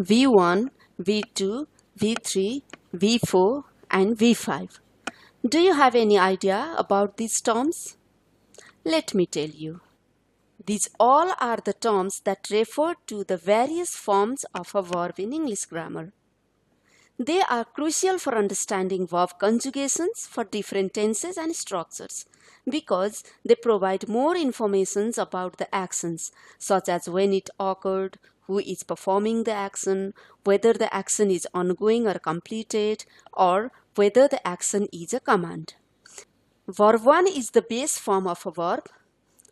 V1, V2, V3, V4 and V5. Do you have any idea about these terms? Let me tell you. These all are the terms that refer to the various forms of a verb in English grammar. They are crucial for understanding verb conjugations for different tenses and structures because they provide more information about the actions, such as when it occurred, who is performing the action, whether the action is ongoing or completed, or whether the action is a command. Verb 1 is the base form of a verb,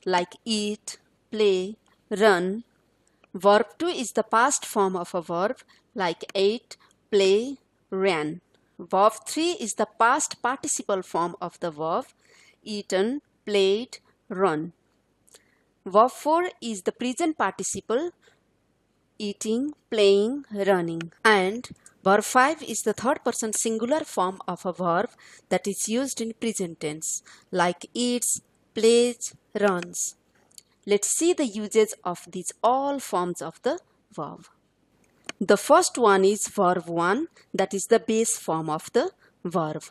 like eat, play, run. Verb 2 is the past form of a verb, like ate, play, ran. Verb 3 is the past participle form of the verb, eaten, played, run. Verb 4 is the present participle, eating, playing, running. And verb 5 is the third person singular form of a verb that is used in present tense, like eats, plays, runs. Let's see the usage of these all forms of the verb. The first one is verb 1, that is the base form of the verb.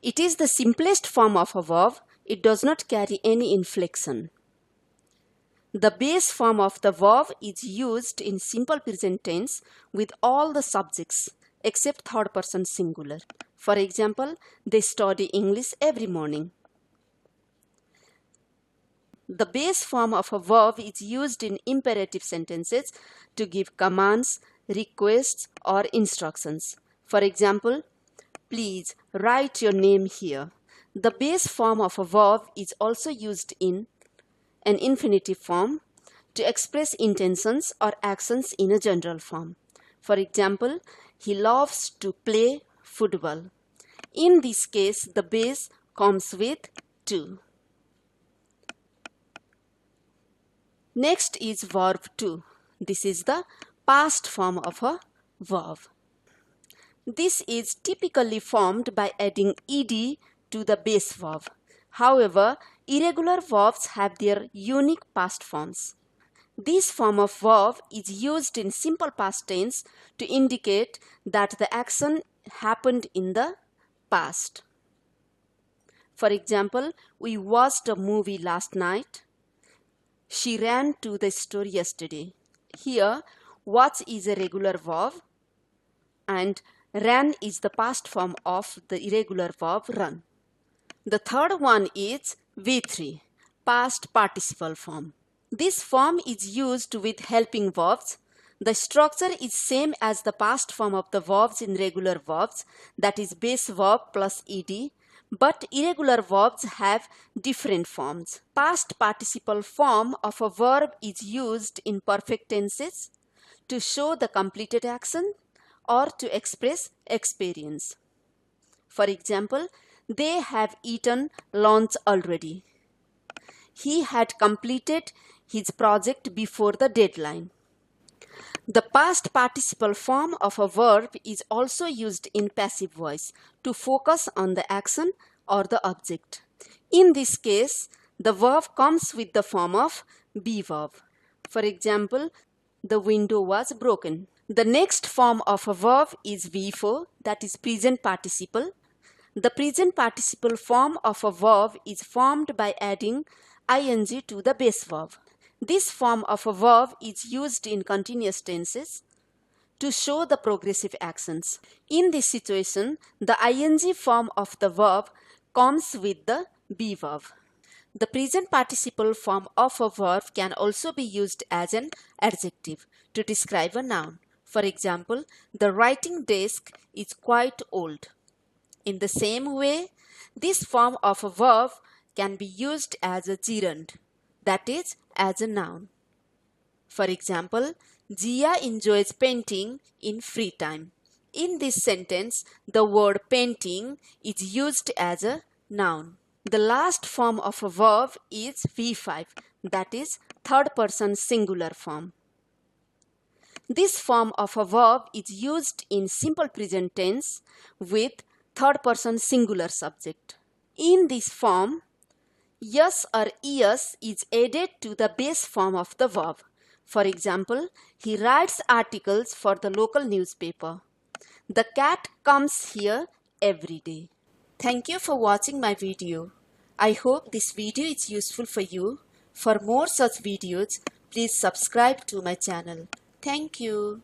It is the simplest form of a verb. It does not carry any inflection. The base form of the verb is used in simple present tense with all the subjects except third person singular. For example, they study English every morning. The base form of a verb is used in imperative sentences to give commands, requests, or instructions. For example, please write your name here. The base form of a verb is also used in an infinitive form to express intentions or actions in a general form. For example, he loves to play football. In this case, the base comes with to. Next is verb 2. This is the past form of a verb. This is typically formed by adding ed to the base verb. However, irregular verbs have their unique past forms. This form of verb is used in simple past tense to indicate that the action happened in the past. For example, we watched a movie last night. She ran to the store yesterday. Here, watch is a regular verb and ran is the past form of the irregular verb run. The third one is V3, past participle form. This form is used with helping verbs. The structure is same as the past form of the verbs in regular verbs, that is base verb plus ed. But irregular verbs have different forms. Past participle form of a verb is used in perfect tenses to show the completed action or to express experience. For example, they have eaten lunch already. He had completed his project before the deadline. The past participle form of a verb is also used in passive voice to focus on the action or the object. In this case, the verb comes with the form of be verb. For example, the window was broken. The next form of a verb is V4, that is present participle. The present participle form of a verb is formed by adding ing to the base verb. This form of a verb is used in continuous tenses to show the progressive actions. In this situation, the ing form of the verb comes with the be verb. The present participle form of a verb can also be used as an adjective to describe a noun. For example, the writing desk is quite old. In the same way, this form of a verb can be used as a gerund, that is, as a noun. For example, Jia enjoys painting in free time. In this sentence, the word painting is used as a noun. The last form of a verb is V5, that is, third person singular form. This form of a verb is used in simple present tense with third person singular subject. In this form, yes or es is added to the base form of the verb. For example, he writes articles for the local newspaper. The cat comes here every day. Thank you for watching my video. I hope this video is useful for you. For more such videos, please subscribe to my channel. Thank you.